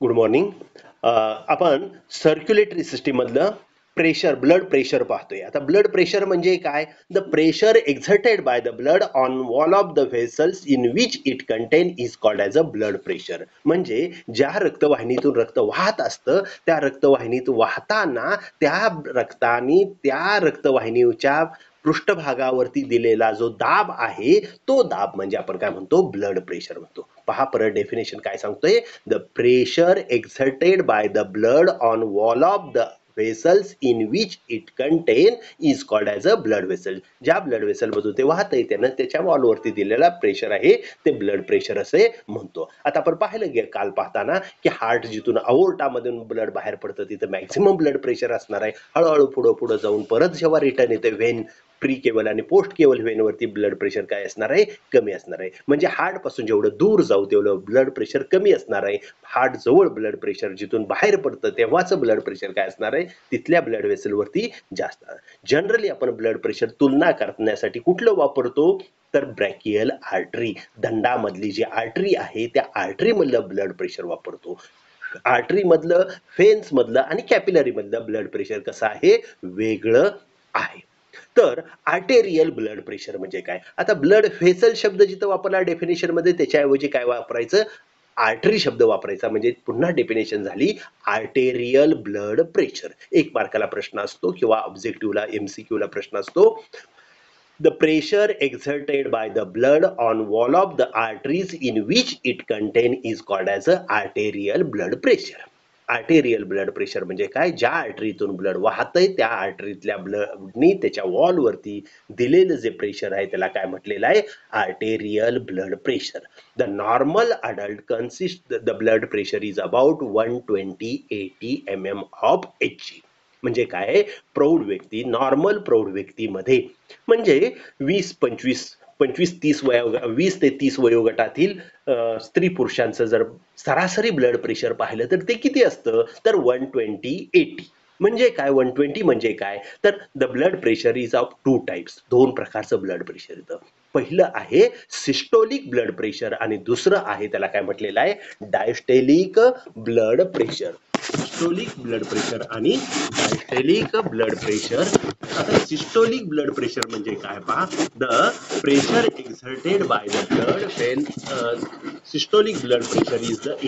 Good morning. आपण circulatory system मधलं pressure, blood pressure पाहतोय. आता ब्लड प्रेशर म्हणजे काय? The pressure exerted by the blood on wall of the vessels in which it content is called as a blood pressure. म्हणजे ज्या रक्तवाहिनीतून रक्त वाहत असतं त्या रक्तवाहिनीत वाहताना त्या रक्ताने त्या रक्तवाहिनीच्या पृष्ठभागावरती दिलेला जो दाब आहे तो दाब म्हणजे आपण काय म्हणतो? ब्लड प्रेशर म्हणतो. पहा परत डेफिनेशन काय सांगतोय. The pressure exerted by the blood on wall of the vessels in which it contain is called as a blood vessel. ज्या ब्लड वेसल मधून ते वाहतंय त्यानं त्याच्या वॉलवरती दिलेला प्रेशर आहे ते ब्लड प्रेशर असे म्हणतो. आता आपण पाहिलं गे काल पाहताना की हार्ट जिथून अवोर्टामधून ब्लड बाहेर पडतं तिथं मॅक्झिमम ब्लड प्रेशर असणार आहे. हळूहळू पुढं पुढं जाऊन परत जेव्हा रिटर्न येते व्हेन, प्री केबल आणि पोस्ट केबल व्हेनवरती ब्लड प्रेशर काय असणार आहे? कमी असणार आहे. म्हणजे हार्ट पासून जेवढं दूर जाऊ तेवढं ब्लड प्रेशर कमी असणार आहे. हार्ट जवळ ब्लड प्रेशर जिथून बाहेर पडतं तेव्हाच ब्लड प्रेशर काय असणार आहे? तिथल्या ब्लड वेसलवरती जास्त. जनरली आपण ब्लड प्रेशर तुलना करण्यासाठी कुठलं वापरतो? तर ब्रॅकियल आर्टरी, दंडामधली जी आर्टरी आहे त्या आर्टरी मधलं ब्लड प्रेशर वापरतो. आर्टरी मधलं, फेन्स मधलं आणि कॅपिलरी मधलं ब्लड प्रेशर कसं आहे? वेगळं आहे. तर आर्टेरियल ब्लड प्रेशर म्हणजे काय? आता ब्लड व्हेसल शब्द जिथं वापरला डेफिनेशन मध्ये त्याच्याऐवजी काय वापरायचं? आर्टरी शब्द वापरायचा. म्हणजे पुन्हा डेफिनेशन झाली आर्टेरियल ब्लड प्रेशर. एक मार्काला प्रश्न असतो किंवा ऑब्जेक्टिव्हला एमसीक्यूला प्रश्न असतो. The pressure exerted by the blood on wall of the arteries in which it contain is called as a arterial blood pressure. Arterial blood pressure म्हणजे काय? ज्या आर्टरीतून ब्लड वाहतंय त्या आर्टरीतल्या ब्लडनी त्याच्या वॉलवरती दिलेलं जे प्रेशर आहे त्याला काय म्हटलेलं आहे? Arterial blood pressure. The normal adult consist the blood pressure is about 120-80 mm of Hg. म्हणजे काय? प्रौढ व्यक्ती, नॉर्मल प्रौढ व्यक्तीमध्ये म्हणजे 20 ते 30 वयोगटातील स्त्री पुरुषांचं जर सरासरी ब्लड प्रेशर पाहिलं तर ते किती असतं? तर 120-80. म्हणजे काय? 120 म्हणजे काय? तर the blood pressure is of two types. दोन प्रकारचं ब्लड प्रेशर येतं. पहिलं आहे सिस्टोलिक ब्लड प्रेशर आणि दुसरं आहे त्याला काय म्हटलेलं आहे? Diastolic blood pressure. Systolic blood pressure आणि डायस्टेलिक ब्लड प्रेशर. आता सिस्टोलिक ब्लड प्रेशर म्हणजे काय पहा? The pressure exerted by the blood when systolic blood pressure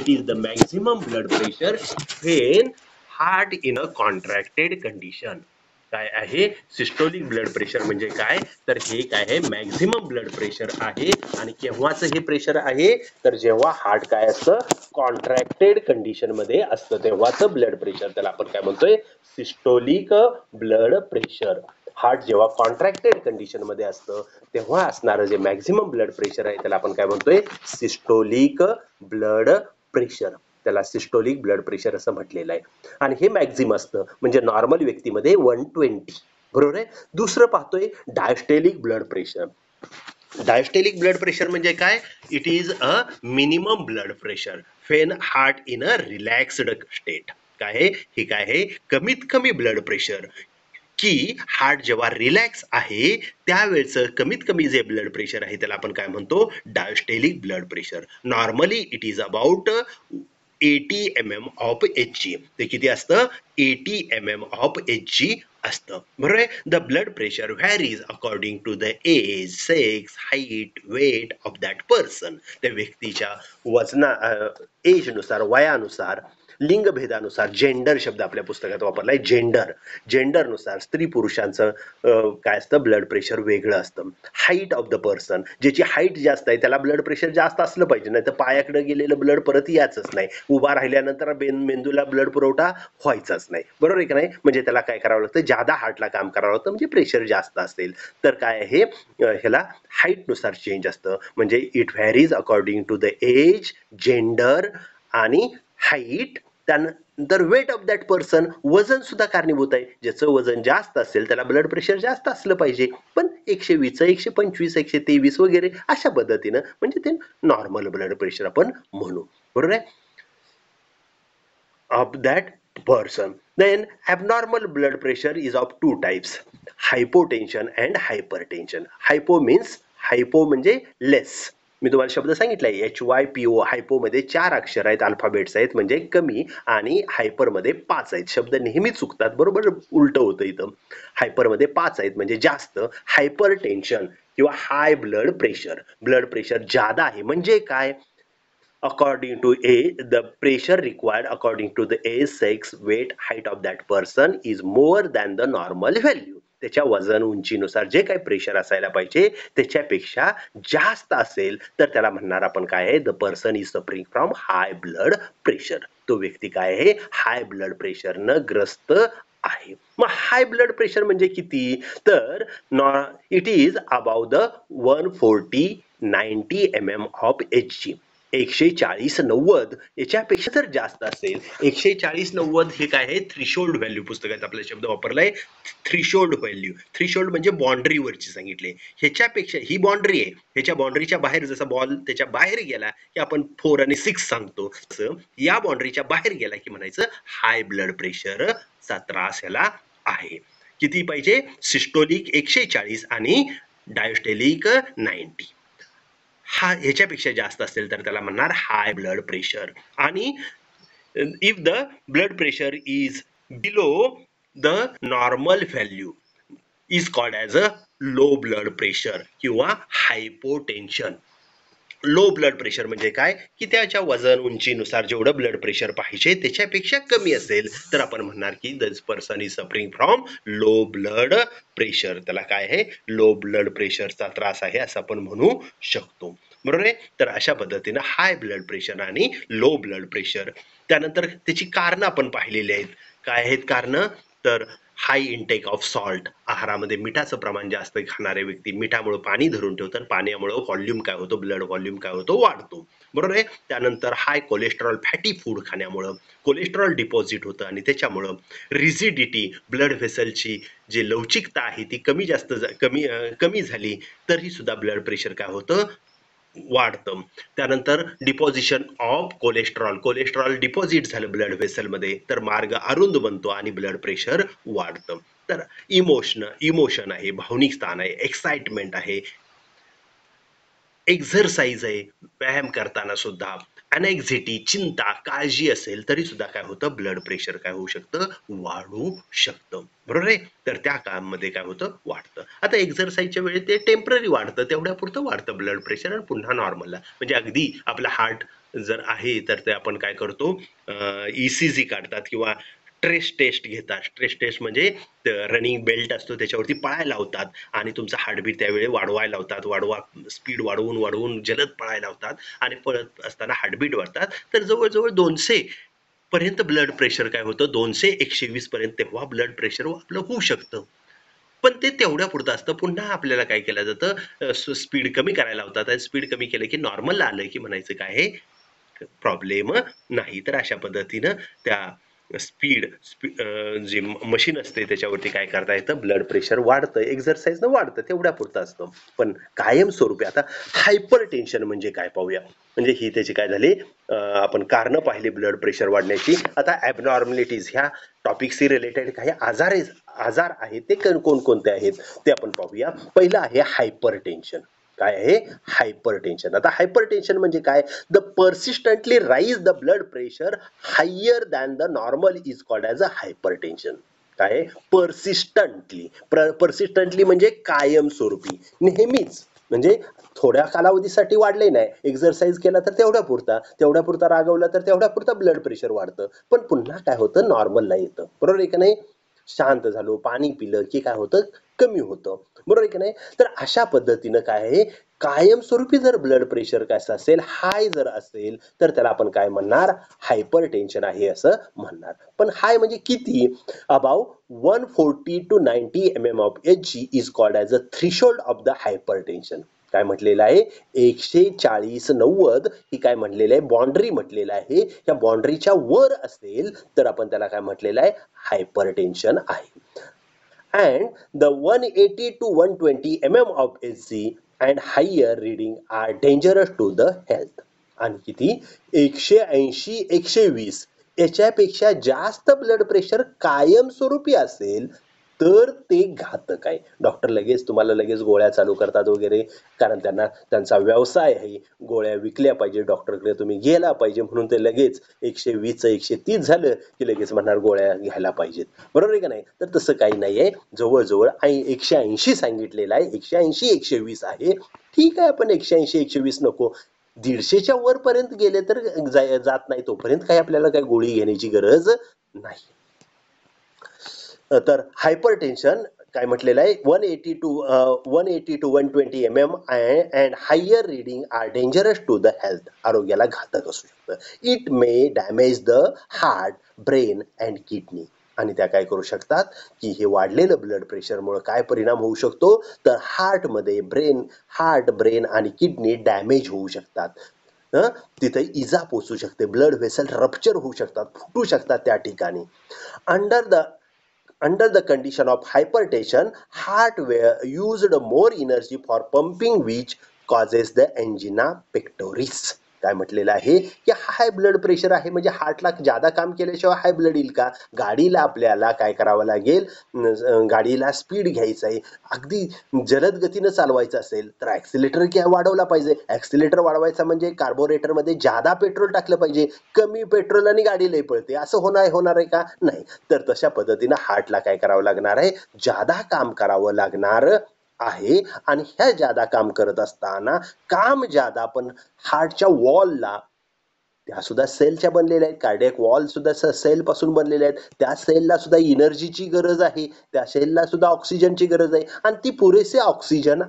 is the maximum blood pressure when heart in a contracted condition. काय आहे? Systolic blood pressure म्हणजे काय? तर हे काय आहे? मॅक्झिमम ब्लड प्रेशर आहे. आणि केव्हाच हे प्रेशर आहे? तर जेव्हा हार्ट काय असतं? कॉन्ट्रॅक्टेड कंडिशन मध्ये असतं तेव्हाच ब्लड प्रेशर. त्याला आपण काय म्हणतोय? Systolic blood pressure. हार्ट जेव्हा कॉन्ट्रॅक्टेड कंडिशन मध्ये असतं तेव्हा असणारं जे मॅक्झिमम ब्लड प्रेशर आहे त्याला आपण काय म्हणतोय? Systolic blood pressure. त्याला सिस्टोलिक ब्लड प्रेशर असं म्हटलेलं आहे. आणि हे मॅक्झिमम असतं म्हणजे नॉर्मल व्यक्तीमध्ये 120. बरोबर आहे. दुसरं पाहतोय डायस्टेलिक ब्लड प्रेशर. डायस्टेलिक ब्लड प्रेशर म्हणजे काय? It is a minimum blood pressure when heart in a relaxed state. काय आहे? हे काय आहे? कमीत कमी ब्लड प्रेशर की हार्ट जेव्हा रिलॅक्स आहे त्यावेळेचं कमीत कमी जे ब्लड प्रेशर आहे त्याला आपण काय म्हणतो? Diastolic blood pressure. Normally it is about 80 mm of Hg. ते किती असतं? 80 mm ऑफ Hg असतं. बरोबर आहे. The blood pressure varies according to the age, sex, height, weight of that person. त्या व्यक्तीच्या वजना, एजनुसार, वयानुसार, लिंगभेदानुसार, जेंडर शब्द आपल्या पुस्तकात वापरलाय, जेंडर. जेंडरनुसार स्त्री पुरुषांचं काय असतं? ब्लड प्रेशर वेगळं असतं. हाईट ऑफ द पर्सन, ज्याची हाईट जास्त आहे त्याला ब्लड प्रेशर जास्त असलं पाहिजे, नाही तर पायाकडे गेलेलं ब्लड परत यायचंच नाही. उभा राहिल्यानंतर मेंदूला ब्लड पुरवठा व्हायचाच नाही. बरोबर आहे की नाही? म्हणजे त्याला काय करावं लागतं? जादा हार्टला काम करावं लागतं म्हणजे प्रेशर जास्त असेल तर काय आहे? ह्याला हाईटनुसार चेंज असतं. म्हणजे it varies according to the age, gender आणि हाईट. त्यानंतर वेट ऑफ दॅट पर्सन, वजन सुद्धा कारणीभूत आहे. ज्याचं वजन जास्त असेल त्याला ब्लड प्रेशर जास्त असलं पाहिजे. पण 120, 125, 123 वगैरे अशा पद्धतीनं म्हणजे ते नॉर्मल ब्लड प्रेशर आपण म्हणू. बरोबर आहे? Of that person. Then abnormal blood pressure is of two types, hypotension and hypertension. Hypo means, hypo म्हणजे less, मी तुम्हाला शब्द सांगितलाय HYPO. हायपोमध्ये 4 अक्षर आहेत, अल्फाबेट्स आहेत, म्हणजे कमी, आणि हायपरमध्ये 5 आहेत. शब्द नेहमी चुकतात, बरोबर उलट होतं इथं. हायपरमध्ये 5 आहेत म्हणजे जास्त. हायपर टेन्शन किंवा हाय ब्लड प्रेशर जादा आहे म्हणजे काय? According to age, the pressure required according to the age, sex, weight, height of that person is more than the normal value. त्याच्या वजन उंचीनुसार जे काही प्रेशर असायला पाहिजे त्याच्यापेक्षा जास्त असेल तर त्याला म्हणणार आपण काय आहे? The person is suffering from high blood pressure. तो व्यक्ती काय आहे? हाय ब्लड प्रेशरनं ग्रस्त आहे. मग हाय ब्लड प्रेशर म्हणजे किती? तर it is above the 140-90 mm of Hg. 140-90 याच्यापेक्षा जर जास्त असेल, 140-90 हे काय आहे? Threshold value. पुस्तकात आपला शब्द वापरलाय थ्रीशोल्ड व्हॅल्यू. थ्रीशोल्ड म्हणजे बाउंड्रीवरची सांगितले. ह्याच्यापेक्षा ही बाउंड्री आहे, ह्याच्या बाउंड्रीच्या बाहेर जसा बॉल त्याच्या बाहेर गेला की आपण 4 आणि 6 सांगतो, तसं या बाउंड्रीच्या बाहेर गेला की म्हणायचं हाय ब्लड प्रेशर चा त्रास याला आहे. किती पाहिजे? सिस्टोलिक 140 आणि डायस्टोलिक 90. हा ह्याच्यापेक्षा जास्त असेल तर त्याला म्हणणार हाय ब्लड प्रेशर. आणि if the blood pressure is below the normal value is called as a low blood pressure किंवा हायपोटेन्शन. लो ब्लड प्रेशर म्हणजे काय? की त्याच्या वजन उंचीनुसार जेवढं ब्लड प्रेशर पाहिजे त्याच्यापेक्षा कमी असेल तर आपण म्हणणार की this person is suffering from low blood pressure. त्याला काय आहे? लो ब्लड प्रेशरचा त्रास आहे असं आपण म्हणू शकतो. बरोबर आहे? तर अशा पद्धतीनं हाय ब्लड प्रेशर आणि लो ब्लड प्रेशर. त्यानंतर त्याची कारणं आपण पाहिलेली आहेत. काय आहेत कारणं? तर हाय इंटेक ऑफ सॉल्ट. आहारामध्ये मिठाचं प्रमाण जास्त खाणारे व्यक्ती मिठामुळे पाणी धरून ठेवतात. पाण्यामुळे व्हॉल्यूम काय होतो? ब्लड व्हॉल्यूम काय होतो? वाढतो. बरोबर आहे? त्यानंतर हाय कोलेस्ट्रॉल फॅटी फूड खाण्यामुळं कोलेस्ट्रॉल डिपॉझिट होतं आणि त्याच्यामुळं रिजिडिटी, ब्लड व्हेसलची जी लवचिकता आहे ती कमी झाली तरी सुद्धा ब्लड प्रेशर काय होतं? वाढतं. त्यानंतर डिपॉझिशन ऑफ कोलेस्ट्रॉल डिपॉझिट झालं ब्लड व्हेसलमध्ये तर मार्ग अरुंद बनतो आणि ब्लड प्रेशर वाढतं. तर इमोशन आहे, भावनिक स्थान आहे, एक्साइटमेंट आहे, एक्झरसाइज आहे, व्यायाम करताना सुद्धा अनेक्झिटी, चिंता, काळजी असेल तरी सुद्धा काय होतं? ब्लड प्रेशर काय होऊ शकतं? वाढू शकतं. बरोबर आहे? तर त्या काळामध्ये काय होतं? वाढतं. आता एक्झरसाइजच्या वेळी ते टेम्पररी वाढतं, तेवढ्यापुरतं वाढतं ब्लड प्रेशर आणि पुन्हा नॉर्मलला. म्हणजे अगदी आपलं हार्ट जर आहे तर ते आपण काय करतो? ECG काढतात किंवा टेस्ट घेतात. टेस्ट म्हणजे रनिंग बेल्ट असतो त्याच्यावरती पळायला लावतात आणि तुमचा हार्टबीट त्यावेळी वाढवायला लावतात. स्पीड वाढवून जलद पळायला लावतात आणि पळत असताना हार्टबीट वाढतात. तर जवळजवळ 200 पर्यंत ब्लड प्रेशर काय होतं? 200-120 पर्यंत तेव्हा ब्लड प्रेशर आपलं होऊ शकतं. पण ते तेवढ्या पुरतं असतं. पुन्हा आपल्याला काय केलं जातं? स्पीड कमी करायला लावतात आणि स्पीड कमी केलं की नॉर्मलला आलं की म्हणायचं काय आहे? प्रॉब्लेम नाही. तर अशा पद्धतीनं त्या जी मशीन असते त्याच्यावरती काय करता येतं? ब्लड प्रेशर वाढतं, एक्झरसाइजनं वाढतं, तेवढ्या पुरतं असतं. पण कायमस्वरूपी आता हायपर टेन्शन म्हणजे काय पाहूया. म्हणजे ही त्याची काय झाली? आपण कारणं पाहिली ब्लड प्रेशर वाढण्याची. आता ॲबनॉर्मॅलिटीज ह्या टॉपिकशी रिलेटेड काही आजार आहेत ते कोणकोणते आहेत ते आपण पाहूया. पहिलं आहे हायपर टेन्शन. काय आहे? Hypertension. आता हायपर टेन्शन म्हणजे काय? The persistently rise the blood pressure higher than the normal is called as a hypertension. काय? पर्सिस्टंटली म्हणजे कायमस्वरूपी, नेहमीच. म्हणजे थोड्या कालावधीसाठी वाढले नाही, एक्झरसाइज केला तर तेवढ्या पुरता रागवला तर तेवढ्या पुरता ब्लड प्रेशर वाढतं, पण पुन्हा काय होतं? नॉर्मलला येतं. बरोबर आहे का नाही? शांत झालो, पाणी पिलं की काय होतं? कमी होतं. बरोबर आहे की नाही? तर अशा पद्धतीनं काय आहे? कायमस्वरूपी जर ब्लड प्रेशर कसं असेल? हाय जर असेल तर त्याला आपण काय म्हणणार? हायपर टेन्शन आहे असं म्हणणार. पण हाय म्हणजे किती? Above 140-90 mm of Hg is called as a threshold of the hyper tension. काय म्हटलेलं आहे? 140-90 ही काय म्हटलेलं आहे? बाउंड्री म्हटलेलं आहे. या बाउंड्रीच्या वर असेल तर आपण त्याला काय म्हटलेलं आहे? हायपर टेन्शन आहे. And the 180 to 120 mm of Hg and higher reading are dangerous to the health. आणि किती? 180-120 याच्यापेक्षा जास्त ब्लड प्रेशर कायमस्वरूपी असेल तर ते घातक आहे. डॉक्टर लगेच तुम्हाला लगेच गोळ्या चालू करतात वगैरे, कारण त्यांना त्यांचा व्यवसाय आहे. गोळ्या विकल्या पाहिजे, डॉक्टरकडे तुम्ही गेला पाहिजे म्हणून ते लगेच 120चं 130 झालं, की लगेच म्हणणार गोळ्या घ्यायला पाहिजेत. बरोबर आहे का नाही? तर तसं काही नाहीये. जवळ-जवळ 180 सांगितलेलं आहे. 180, 120 आहे. ठीक आहे, आपण 180, 120 नको. 150च्या वरपर्यंत गेले तर जात नाही तोपर्यंत काही आपल्याला काही गोळी घेण्याची गरज नाही. तर हायपरटेन्शन काय म्हटलेलं आहे 180 to 120 mm and higher reading are dangerous to the health. आरोग्याला घातक असू शकतं. It may damage the heart, brain and kidney. आणि त्या काय करू शकतात की हे वाढलेलं ब्लड प्रेशरमुळे काय परिणाम होऊ शकतो तर हार्ट, ब्रेन आणि किडनी डॅमेज होऊ शकतात. तिथे इजा पोचू शकते, ब्लड व्हेसल रप्चर होऊ शकतात, फुटू शकतात त्या ठिकाणी. Under the under the condition of hypertension, heart used more energy for pumping, which causes the angina pectoris. काय म्हटलेलं आहे की हाय ब्लड प्रेशर आहे म्हणजे हार्टला जादा काम केल्याशिवाय हाय ब्लड येईल का? गाडीला आपल्याला काय करावं लागेल, गाडीला स्पीड घ्यायचं आहे, अगदी जलद गतीनं चालवायचं असेल तर ऍक्सिलेटर वाढवला पाहिजे. ऍक्सिलेटर वाढवायचा म्हणजे कार्बोरेटरमध्ये जादा पेट्रोल टाकलं पाहिजे. कमी पेट्रोल आणि गाडी लई पळते असं होणार आहे का? नाही. तर तशा पद्धतीनं हार्टला काय करावं लागणार आहे, जादा काम करावं लागणार आहे. आणि ह्या जादा काम करत असताना काम जादा पण हार्टच्या वॉलला, त्या सुद्धा सेलच्या बनलेल्या आहेत, कार्डियक वॉल सुद्धा सेल पासून बनलेल्या आहेत, त्या सेलला सुद्धा एनर्जीची गरज आहे, त्या सेलला सुद्धा ऑक्सिजनची गरज आहे. आणि ती पुरेसे ऑक्सिजन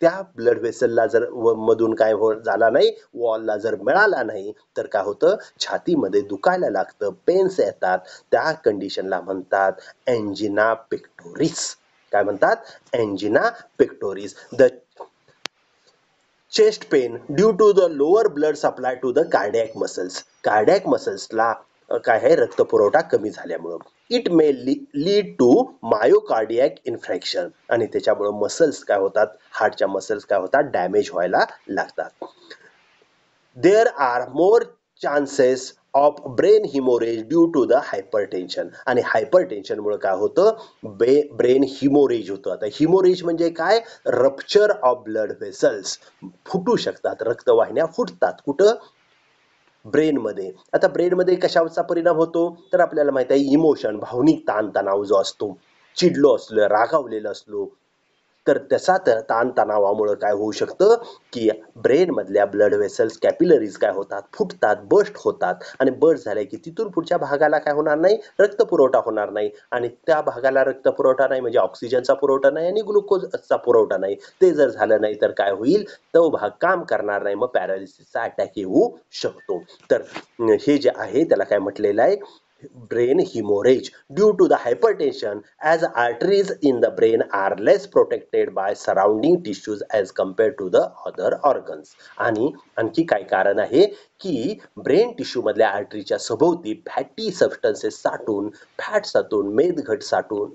त्या ब्लड व्हेसलला जर मधून काय झाला नाही, वॉलला जर मिळाला नाही तर काय होतं, छातीमध्ये दुखायला लागतं, पेन्स येतात. त्या कंडिशनला म्हणतात एंजिना पेक्टोरिस. काय म्हणतात? Angina pectoris. The chest pain due to the lower blood supply to the cardiac muscles. Cardiac मसल्सला काय आहे, रक्तपुरवठा कमी झाल्यामुळं. It may lead to myocardiac infarction. आणि त्याच्यामुळं मसल्स काय होतात, हार्टच्या मसल्स काय होतात, डॅमेज व्हायला लागतात. There are more chances of brain haemorrhage due to the hypertension. आणि हायपरटेन्शनमुळे काय होतं, ब्रेन हिमोरेज होतं. आता हिमोरेज म्हणजे काय, रप्चर ऑफ ब्लड व्हेसल्स, फुटू शकतात, रक्तवाहिन्या फुटतात. कुठं? ब्रेनमध्ये. आता ब्रेनमध्ये कशाचा परिणाम होतो तर आपल्याला माहित आहे, इमोशन, भावनिक ताणतणाव जो असतो, चिडलो असलो, रागावलेलं असलो तर त्याचा ताणतणावामुळे काय होऊ शकतं की ब्रेन मधल्या ब्लड व्हेसल्स, कॅपिलरीज काय होतात, फुटतात, बस्ट होतात. आणि बस्ट झाले की तिथून पुढच्या भागाला काय होणार नाही, रक्तपुरवठा होणार नाही. आणि त्या भागाला रक्तपुरवठा नाही म्हणजे ऑक्सिजनचा पुरवठा नाही आणि ग्लुकोजचा पुरवठा नाही. ते जर झालं नाही तर काय होईल, तो भाग काम करणार नाही, मग पॅरालिसिसचा अटॅक येऊ शकतो. तर हे जे आहे त्याला काय म्हटलेलं आहे, brain hemorrhage due to the hypertension, as arteries in the brain are less protected by surrounding tissues as compared to the other organs. आणि आणखी काय कारण आहे की ब्रेन टिश्यू मधल्या आर्टरीच्या सभोवती फॅटी सबस्टन्सेस साठून, फॅट साठून, मेदघट साठून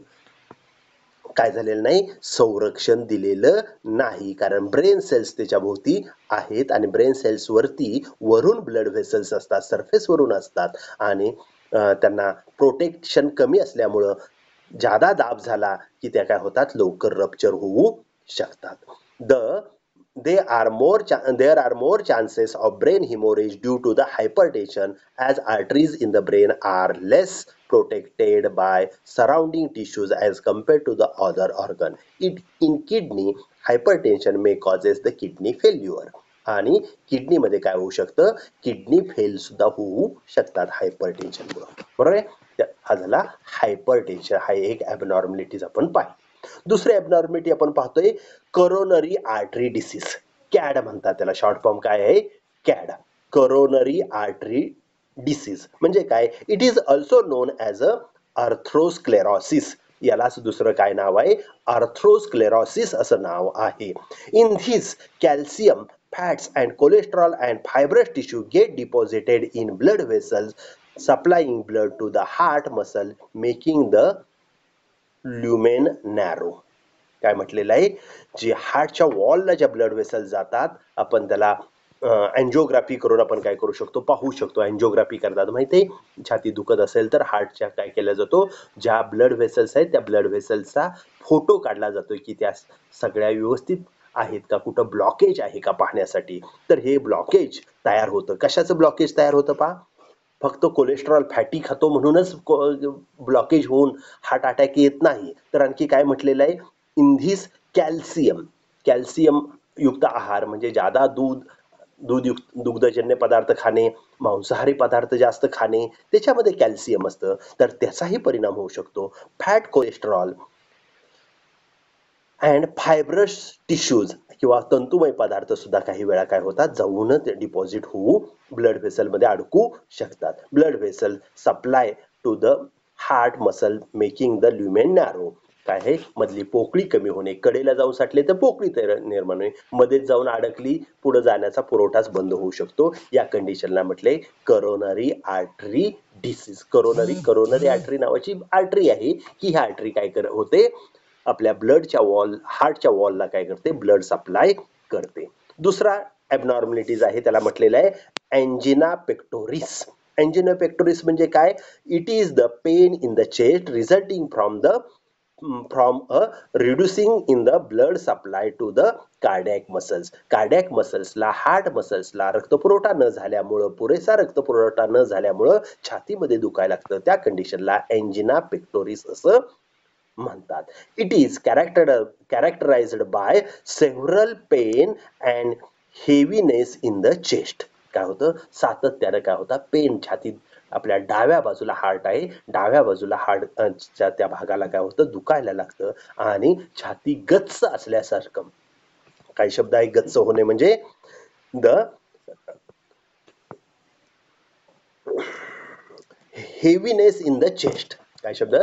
काय झालेलं नाही, संरक्षण दिलेलं नाही. कारण ब्रेन सेल्स त्याच्या भोवती आहेत आणि ब्रेन सेल्स वरती वरून ब्लड व्हेसल्स असतात, सरफेस वरून असतात. आणि त्यांना प्रोटेक्शन कमी असल्यामुळं जादा दाब झाला की त्या काय होतात, लवकर रप्चर होऊ शकतात. There are more chances of brain hemorrhage due to the hypertension, as arteries in the brain are less protected by surrounding tissues as compared to the other organ. In kidney, hypertension may causes the kidney failure. आणि किडनीमध्ये काय होऊ शकतं, kidney fail सुद्धा होऊ शकतात हायपरटेन्शनमुळे. बरोबर आहे. हा झाला हायपरटेन्शन, हा एक ॲबनॉर्मॅलिटीज आपण पाहिली. दुसरी ॲबनॉर्मॅलिटी आपण पाहतोय करोनरी आर्टरी डिसीज. कॅड म्हणतात त्याला, शॉर्ट फॉर्म काय आहे, कॅड, करोनरी आर्टरी डिसीज. म्हणजे काय, it is also known as a arthrosclerosis. यालाच दुसरं काय नाव आहे, अर्थ्रोस्क्लेरॉसिस असं नाव आहे. In this calcium, fats and cholesterol and fibrous tissue get deposited in blood vessels supplying blood to the heart muscle, making the lumen narrow. काय म्हटलेलं आहे, जे हार्टच्या वॉलला ज्या ब्लड वेसल जातात आपण त्याला अँजिओग्राफी करून आपण काय करू शकतो, पाहू शकतो. अँजिओग्राफी करतात माहिती आहे, छाती दुखत असेल तर हार्टच्या काय केलं जातो, ज्या ब्लड व्हेसल्स आहेत त्या ब्लड व्हेसल्सचा फोटो काढला जातो की त्या सगळ्या व्यवस्थित आहेत का, कुठं ब्लॉकेज आहे का पाहण्यासाठी. तर हे ब्लॉकेज तयार होतं. कशाचं ब्लॉकेज तयार होतं पहा, फक्त कोलेस्ट्रॉल फॅटी खातो म्हणूनच ब्लॉकेज होऊन हार्ट अटॅक येत नाही. तर आणखी काय म्हटलेलं आहे, इन धिस कॅल्शियम, कॅल्शियम युक्त आहार म्हणजे जादा दुग्धजन्य पदार्थ खाणे, मांसाहारी पदार्थ जास्त खाणे, त्याच्यामध्ये कॅल्शियम असतं, तर त्याचाही परिणाम होऊ शकतो. Fat cholesterol and fibrous tissues किंवा तंतुमय पदार्थ सुद्धा काही वेळा काय होतात, जाऊनच डिपॉझिट होऊ ब्लड व्हेसलमध्ये अडकू शकतात. Blood vessel supply to the heart muscle making the lumen narrow. काय आहे, मधली पोकळी कमी होणे, कडेला जाऊन साठले तर पोकळी निर्माण होणे, मध्येच जाऊन अडकली पुढे जाण्याचा पुरवठाच बंद होऊ शकतो. या कंडिशनला म्हटले coronary artery disease. Coronary artery नावाची आर्टरी आहे की ह्या आर्टरी काय होते, आपल्या ब्लडच्या हार्टच्या वॉलला काय करते, ब्लड सप्लाय करते. दुसरा ॲबनॉर्मलिटीज आहे, त्याला म्हटलेलं आहे अँजिना पेक्टोरिस. अँजिना पेक्टोरिस म्हणजे काय, it is the pain in the chest resulting from a reducing in the blood supply to the cardiac muscles. Cardiac मसल्सला, हार्ट मसल्सला रक्तपुरवठा न झाल्यामुळं, पुरेसा रक्तपुरवठा न झाल्यामुळं छातीमध्ये दुखायला लागतं. त्या कंडिशनला एंजिना पेक्टोरिस असं म्हणतात. It is characterised by several pain and heaviness in the chest. काय होतं, सातत्यानं काय होतं, पेन छातीत, आपल्या डाव्या बाजूला हार्ट आहे, डाव्या बाजूला हार्टच्या त्या भागाला काय होतं, दुखायला लागतं आणि छाती गच्च असल्यासारखं. काही शब्द आहे गच्च होणे म्हणजे, the heaviness in the chest. काय शब्द,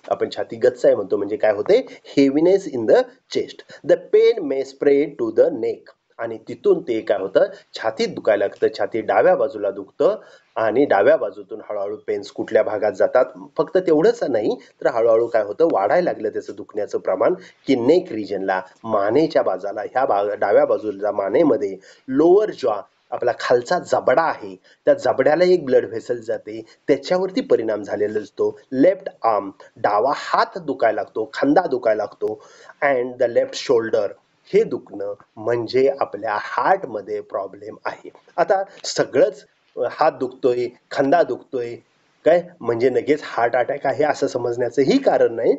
आपण छाती गच्च आहे म्हणतो म्हणजे काय होते, heaviness in the chest. The pain may spread to the neck. आणि तिथून ते काय होतं, छातीत दुखायला लागतं, छाती डाव्या बाजूला दुखतं आणि डाव्या बाजूतून हळूहळू पेन्स कुठल्या भागात जातात, फक्त तेवढंच नाही तर हळूहळू काय होतं, वाढायला लागलं त्याचं दुखण्याचं प्रमाण की नेक रिजनला, मानेच्या बाजूला, ह्या डाव्या बाजूला मानेमध्ये लोअर जॉ, आपला खालचा जबडा आहे, त्या जबड्याला एक ब्लड व्हेसल जाते, त्याच्यावरती परिणाम झालेला असतो. लेफ्ट आर्म, डावा हात दुखायला लागतो, खांदा दुखायला लागतो, अँड द लेफ्ट शोल्डर, हे दुखणं म्हणजे आपल्या हार्टमध्ये प्रॉब्लेम आहे. आता सगळंच हात दुखतोय, खांदा दुखतोय काय म्हणजे लगेच हार्ट अटॅक आहे असं समजण्याचंही कारण नाही.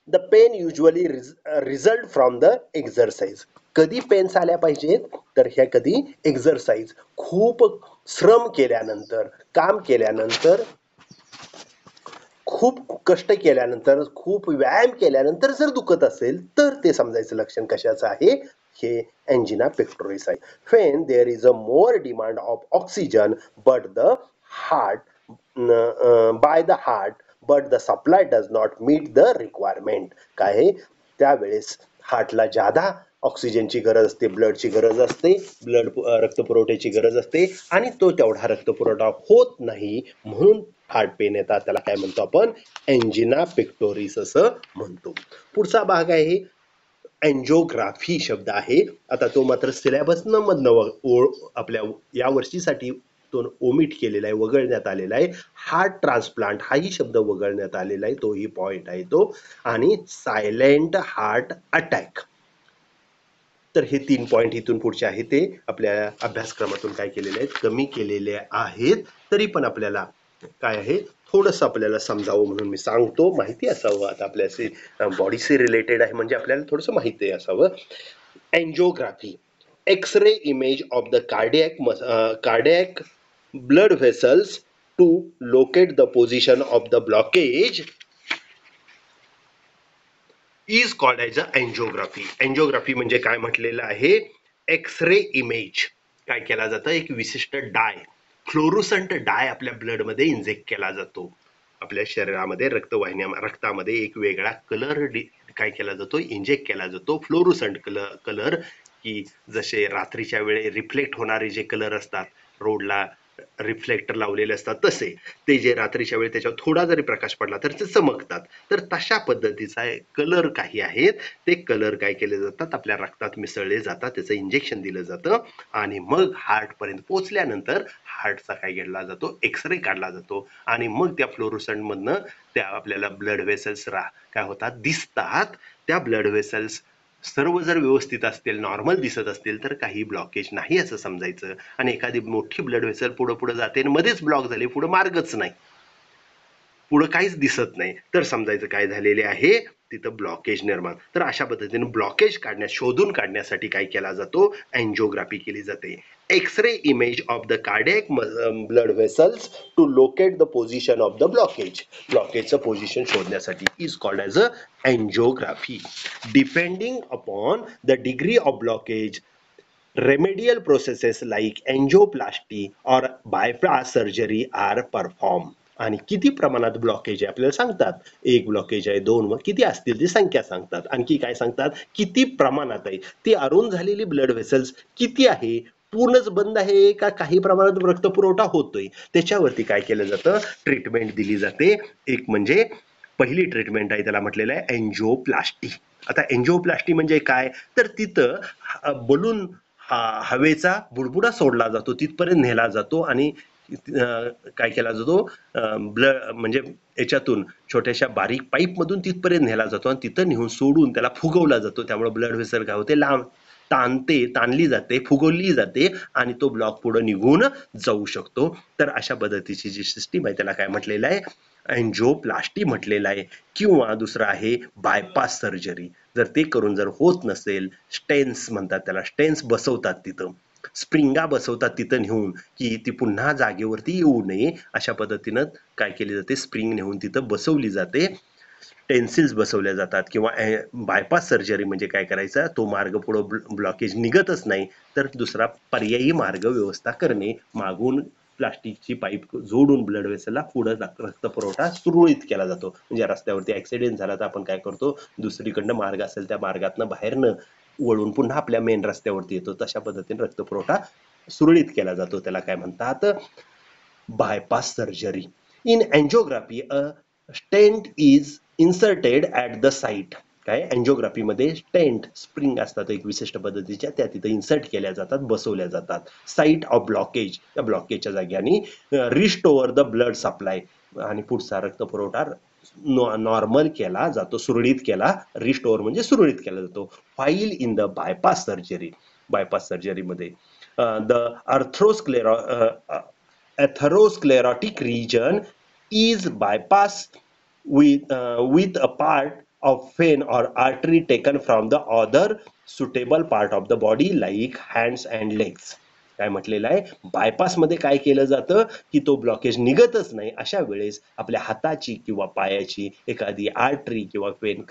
The pain usually result from the exercise. कधी पेन्स आल्या पाहिजेत, तर ह्या कधी एक्झरसाइज, खूप श्रम केल्यानंतर, काम केल्यानंतर, खूप कष्ट केल्यानंतर, खूप व्यायाम केल्यानंतर जर दुखत असेल तर ते समजायचं लक्षण कशाचं आहे, हे एंजिना पेक्टोरिस आहे. When there is a more demand of oxygen but the heart by the heart but the supply does not meet the requirement. काय, त्यावेळेस हार्टला जादा ऑक्सिजनची गरज असते, ब्लडची गरज असते, रक्तपुरवठ्याची गरज असते आणि तो तेवढा रक्तपुरवठा होत नाही, म्हणून हार्ट पेन येतात. त्याला काय म्हणतो आपण, एंजिना पेक्टोरिस असं म्हणतो. पुढचा भाग आहे अँजिओग्राफी शब्द आहे. आता तो मात्र सिलेबस मधनं आपल्या या वर्षीसाठी तो ओमिट केलेला आहे, वगळण्यात आलेला आहे. हार्ट ट्रान्सप्लांट हाही शब्द वगळण्यात आलेला आहे, तोही पॉइंट आहे तो. आणि सायलेंट हार्ट अटॅक. तर हे 3 पॉइंट इथून पुढचे आहेत ते आपल्या अभ्यासक्रमातून काय केलेले आहेत, कमी केलेले आहेत. तरी पण आपल्याला काय आहे, थोडस आपल्याला समजावं म्हणून मी सांगतो, माहिती असावं. आता आपल्याशी बॉडीशी रिलेटेड आहे म्हणजे आपल्याला थोडस माहिती असावं. Angiography, x-ray image of the cardiac blood vessels to locate the position of the blockage is called as a angiography. Angiography म्हणजे काय म्हटलेलं आहे, एक्स-रे इमेज. काय केला जातं, एक विशिष्ट डाय, फ्लोरोसंट डाय आपल्या ब्लड मध्ये इंजेक्ट केला जातो. आपल्या शरीरामध्ये रक्तामध्ये एक वेगळा कलर काय केला जातो, इंजेक्ट केला जातो, फ्लोरोसंट कलर, की जसे रात्रीच्या वेळे रिफ्लेक्ट होणारे जे कलर असतात, रोडला रिफ्लेक्टर लावलेले असतात तसे, ते जे रात्रीच्या वेळी त्याच्यावर थोडा जरी प्रकाश पडला तर ते चमकतात. तर तशा पद्धतीचा कलर काही आहेत, ते कलर काय केले जातात, आपल्या रक्तात मिसळले जातात, त्याचं इंजेक्शन दिलं जातं आणि मग हार्ट पर्यंत पोहोचल्यानंतर हार्टचा काय घेतला जातो, एक्सरे काढला जातो आणि मग त्या फ्लोरोसंट मधनं त्या आपल्याला ब्लड वेसल्स काय होतात, दिसतात. त्या ब्लड वेसल्स सर्व जर व्यवस्थित असतील, नॉर्मल दिसत असतील तर काही ब्लॉकेज नाही असं समजायचं. आणि एखादी मोठी ब्लड वेसल पुढे पुढे जाते आणि मध्येच ब्लॉक झाली, पुढे मार्गच नाही, पुढे काहीच दिसत नाही, तर समजायचं काय झालेले आहे, तिथं ब्लॉकेज निर्माण. तर अशा पद्धतीने ब्लॉकेज शोधून काढण्यासाठी काय केला जातो, एंजिओग्राफी केली जाते. X ray image of the cardiac blood vessels to locate the position of the ब्लॉकेजचं पोझिशन शोधण्यासाठी is called as a angiography. Depending upon the degree of blockage, remedial processes like angioplasty or bypass surgery are performed. आणि किती प्रमाणात blockage आहे आपल्याला सांगतात, एक blockage आहे, दोन, मग किती असतील ती संख्या सांगतात. आणखी काय सांगतात, किती प्रमाणात आहे, ती अरुंद झालेली ब्लड व्हेसल्स किती आहे, पूर्णच बंद आहे का काही प्रमाणात रक्तपुरवठा होतोय, त्याच्यावरती काय केलं जातं, ट्रीटमेंट दिली जाते. एक म्हणजे पहिली ट्रीटमेंट आहे त्याला म्हटलेलं आहे एंजिओप्लास्टी. आता एंजिओप्लास्टी म्हणजे काय, तर तिथं बलून हवेचा बुडबुडा सोडला जातो, तिथपर्यंत नेला जातो आणि काय केला जातो, ब्लड म्हणजे याच्यातून छोट्याशा बारीक पाईप मधून तिथपर्यंत नेला जातो आणि तिथं नेऊन सोडून त्याला फुगवला जातो. त्यामुळे ब्लड व्हेसल काय होते, ताणली जाते, फुगवली जाते आणि तो ब्लॉक पुढे निघून जाऊ शकतो. तर अशा पद्धतीची जी सिस्टीम आहे त्याला काय म्हटलेलं आहे, एंजिओप्लास्टी म्हटलेलं आहे. किंवा दुसरं आहे बायपास सर्जरी. जर ते करून जर होत नसेल, स्टेन्स म्हणतात त्याला, स्टेन्स बसवतात तिथं, स्प्रिंगा बसवतात तिथं नेऊन, की ती पुन्हा जागेवरती येऊ नये अशा पद्धतीनं काय केली जाते, स्प्रिंग नेऊन तिथं बसवली जाते, टेन्सिल्स बसवल्या जातात. किंवा बायपास सर्जरी म्हणजे काय करायचं, तो मार्ग पुढं ब्लॉकेज निघतच नाही तर दुसरा पर्यायी मार्ग व्यवस्था करणे, मागून प्लास्टिकची पाईप जोडून ब्लड वेसलला पुढे रक्त पुरवठा सुरळीत केला जातो. म्हणजे रस्त्यावरती ऍक्सिडेंट झाला तर आपण काय करतो, दुसरीकडनं मार्ग असेल त्या मार्गातनं बाहेरनं वळून पुन्हा आपल्या मेन रस्त्यावरती येतो. तशा पद्धतीने रक्तपुरवठा सुरळीत केला जातो, त्याला काय म्हणतात, bypass surgery. In angiography, a stent is inserted at the site. काय एंजिओग्राफी मध्ये स्टेंट स्प्रिंग असतात एक विशिष्ट पद्धतीच्या, त्या तिथे इन्सर्ट केल्या जातात, बसवल्या जातात. साईट ऑफ ब्लॉकेज, त्या ब्लॉकेजच्या जागी, आणि रिस्टोअर द ब्लड सप्लाय, आणि पुढचा रक्तपुरवठा नॉर्मल केला जातो, सुरळीत केला, रिस्टोअर म्हणजे सुरळीत केला जातो. File in the bypass surgery. Bypass सर्जरीमध्ये द अर्थ्रोस्क्लेरो atherosclerotic region is bypassed with a part of vein or artery taken from the other suitable part of the body like hands and legs. काय म्हटलेलं आहे, bypass मध्ये काय केलं जातं, की तो ब्लॉकेज निघतच नाही अशा वेळेस आपल्या हाताची किंवा पायाची एखादी आर्टरी किंवा वेन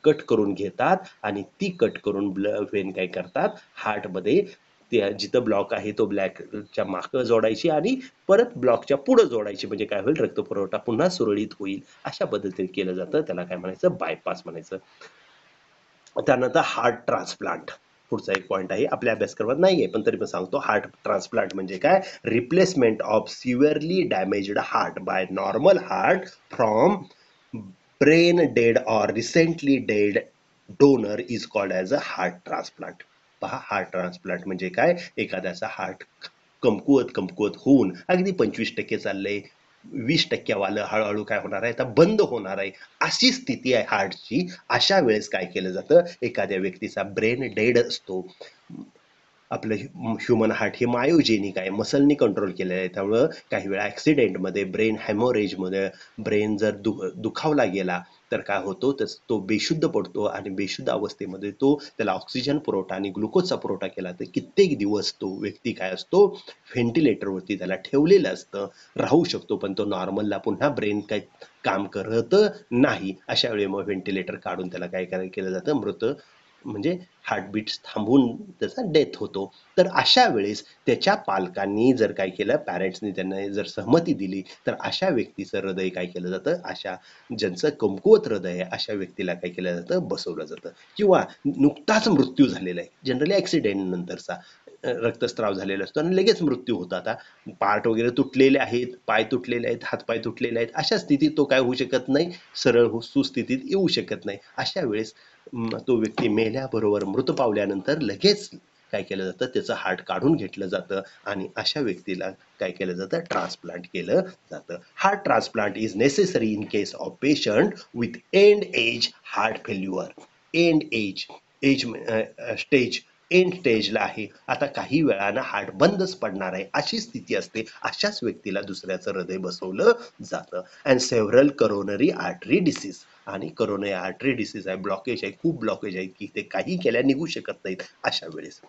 कट करून घेतात आणि ती कट करून वेन काय करतात, हार्ट मध्ये त्या जिथं ब्लॉक आहे तो ब्लॅकच्या मागं जोडायची आणि परत ब्लॉकच्या पुढे जोडायची, म्हणजे काय होईल, रक्तपुरवठा पुन्हा सुरळीत होईल. अशा पद्धतीने केलं जातं, त्याला काय म्हणायचं, बायपास म्हणायचं. त्यानंतर हार्ट ट्रान्सप्लांट पुढचा एक पॉईंट आहे, आपल्या अभ्यासक्रमात नाहीये पण तरी पण सांगतो. हार्ट ट्रान्सप्लांट म्हणजे काय, replacement of सिव्हिअरली damaged heart by normal heart from brain dead or recently dead donor is called as a heart transplant. पहा, हार्ट ट्रान्सप्लांट म्हणजे काय, एखाद्याचा हार्ट कमकुवत होऊन अगदी 25% चाललंय, 20% वालं हळूहळू काय होणार आहे, आता बंद होणार आहे, अशी स्थिती आहे हार्टची. अशा वेळेस काय केलं जातं, एखाद्या व्यक्तीचा ब्रेन डेड असतो, आपलं ह्युमन हार्ट हे मायोजेनिक आहे, मसलनी कंट्रोल केलेलं आहे, त्यामुळं काही वेळा ॲक्सिडेंटमध्ये, ब्रेन हॅमोरेजमध्ये ब्रेन जर दुखावला गेला तर काय होतो, तो बेशुद्ध पडतो आणि बेशुद्ध अवस्थेमध्ये त्याला ऑक्सिजन पुरवठा आणि ग्लुकोजचा पुरवठा केला तर कित्येक दिवस तो व्यक्ती काय असतो, व्हेंटिलेटरवरती त्याला ठेवलेलं असतं, राहू शकतो पण तो नॉर्मलला पुन्हा ब्रेन काय काम करत नाही. अशा वेळी मग व्हेंटिलेटर काढून त्याला काय केलं जातं, मृत म्हणजे हार्टबीट्स थांबून त्याचा डेथ होतो. तर अशा वेळेस त्याच्या पालकांनी जर काय केलं, पॅरेंट्सनी त्यांना जर सहमती दिली, तर अशा व्यक्तीचं हृदय काय केलं जातं, अशा ज्यांचं कमकुवत हृदय आहे अशा व्यक्तीला काय केलं जातं, बसवलं जातं. किंवा नुकताच मृत्यू झालेला आहे, जनरली ॲक्सिडेंट नंतरचा रक्तस्राव झालेला असतो आणि लगेच मृत्यू होतो. आता पार्ट वगैरे तुटलेले आहेत, पाय तुटलेले आहेत, हातपाय तुटलेले आहेत, अशा स्थितीत तो काय होऊ शकत नाही, सरळ सुस्थितीत येऊ शकत नाही. अशा वेळेस तो व्यक्ती मेल्याबरोबर मृत पावल्यानंतर लगेच काय केलं जातं, त्याचं हार्ट काढून घेतलं जातं आणि अशा व्यक्तीला काय केलं जातं, ट्रान्सप्लांट केलं जातं. Heart transplant is necessary in case of patient with end age heart failure. End age, age stage, end स्टेजला आहे, आता काही वेळानं हार्ट बंदच पडणार आहे अशी स्थिती असते, अशाच व्यक्तीला दुसऱ्याचं हृदय बसवलं जातं. And several coronary artery disease, आणि करोनरी आर्टरी डिसीज आहे, ब्लॉकेज आहे, खूप ब्लॉकेज आहे की ते काही केल्या निघू शकत नाहीत अशा वेळेस.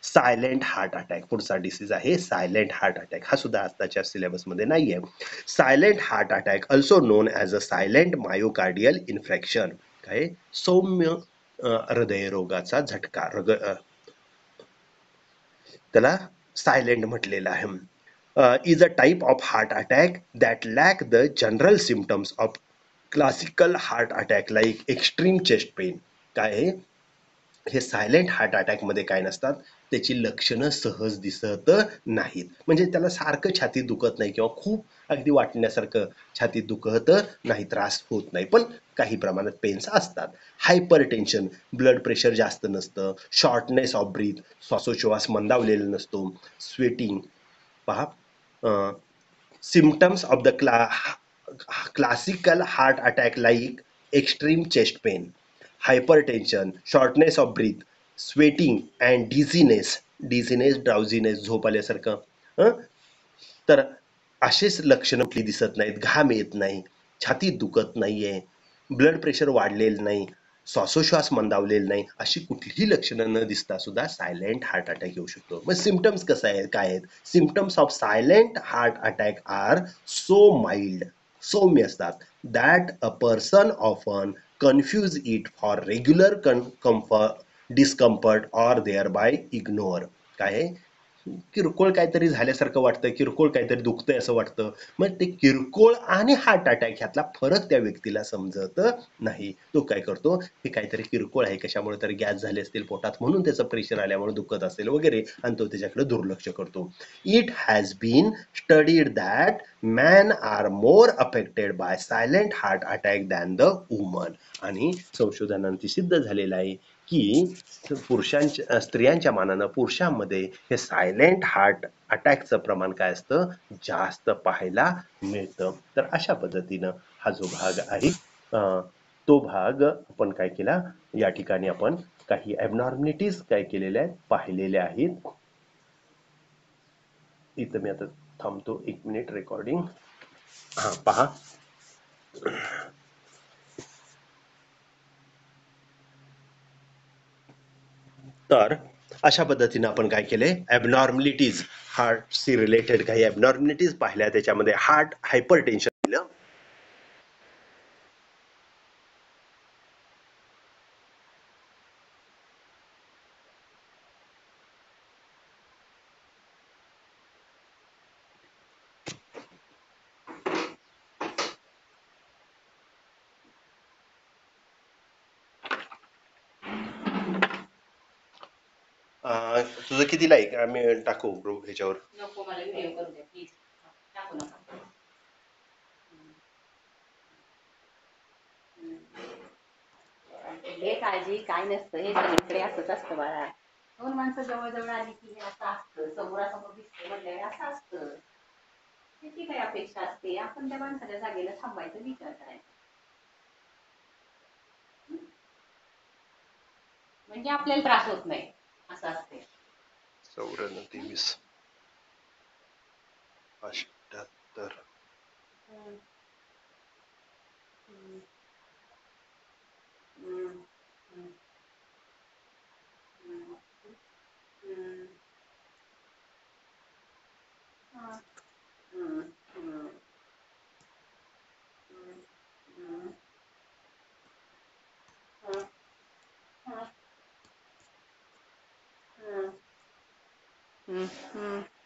सायलेंट हार्ट अटॅक पुढचा डिसीज आहे, सायलेंट हार्ट अटॅक. हा सुद्धा आताच्या सिलेबसमध्ये नाही आहे. Silent heart attack also known as a silent myocardial infarction. काय, सौम्य हृदयरोगाचा झटका, त्याला सायलेंट म्हटलेलं आहे. Is a type of heart attack that lack the general symptoms of classical heart attack like extreme chest pain. काय आहे, हे सायलेंट हार्ट अटॅकमध्ये काय नसतात, त्याची लक्षणं सहज दिसत नाहीत. म्हणजे त्याला सारखं छातीत दुखत नाही किंवा खूप अगदी वाटण्यासारखं छातीत दुखत नाही, त्रास होत नाही, पण काही प्रमाणात पेन्स असतात. हायपर टेन्शन, ब्लड प्रेशर जास्त नसतं, शॉर्टनेस ऑफ ब्रीथ, श्वासोच्छ्वास मंदावलेला नसतो, स्वेटिंग. पहा, symptoms of the classical heart attack like extreme chest pain, hypertension, shortness of breath, sweating and dizziness, dizziness drowsiness, झोप आल्यासारखं. तर असेच लक्षणं कुठली दिसत नाहीत, घाम येत नाही, छातीत दुखत नाहीये, ब्लड प्रेशर वाढलेलं नाही, श्वासोश्वास मंदावलेला नाही, अशी कुठलीही लक्षणं न दिसता सुद्धा सायलेंट हार्ट अटॅक येऊ शकतो. मग सिम्पटम्स कसं आहे, काय आहेत? Symptoms of silent heart attack are so mild, सौम्य असतात, that a person often confuse it for regular discomfort or thereby ignore. काय आहे, किरकोळ काहीतरी झाल्यासारखं वाटतं, किरकोळ काहीतरी दुखतंय असं वाटतं, मग ते किरकोळ आणि हार्ट अटॅक ह्यातला फरक त्या व्यक्तीला समजत नाही. तो काय करतो, हे काहीतरी किरकोळ आहे, कशामुळे तरी गॅस झाले असतील पोटात म्हणून त्याचं प्रेशर आल्यामुळे दुखत असेल वगैरे, आणि तो त्याच्याकडे दुर्लक्ष करतो. It has been studied that man are more affected by silent heart attack than the woman. आणि संशोधनांती सिद्ध झालेलं आहे की स्त्रियांच्या मानानं पुरुषांमध्ये हे सायलेंट हार्ट अटॅकचं प्रमाण काय असतं, जास्त पाहायला मिळतं. तर अशा पद्धतीनं हा जो भाग आहे, तो भाग आपण काय केला, या ठिकाणी आपण काही ॲबनॉर्मलिटीज काय केलेल्या आहेत, पाहिलेल्या आहेत. इथं मी आता थांबतो, 1 मिनिट रेकॉर्डिंग. हा पहा, तर अशा पद्धतीनं आपण काय केले, ॲबनॉर्मलिटीज, हार्टशी रिलेटेड काही ॲबनॉर्मलिटीज पाहिल्या. त्याच्यामध्ये हार्ट हायपरटेन्शन दिलं. तुझं कितीला आहे, आम्ही टाकू ग्रुप ह्याच्यावर. नको, मला व्हिडिओ करू द्या प्लीज, टाकू नका. हे काळजी काय नसतं, हे सगळीकडे असंच असतं बाळा. दोन माणसं जवळ आली की हे असं असतं, समोरासमोर दिसतं म्हणजे असं असतं. त्याची काय अपेक्षा असते, आपण त्या माणसाच्या जागेला थांबायचा विचार करायचा, म्हणजे आपल्याला त्रास होत नाही असं असते. 24, 78. हम्म, हम्म.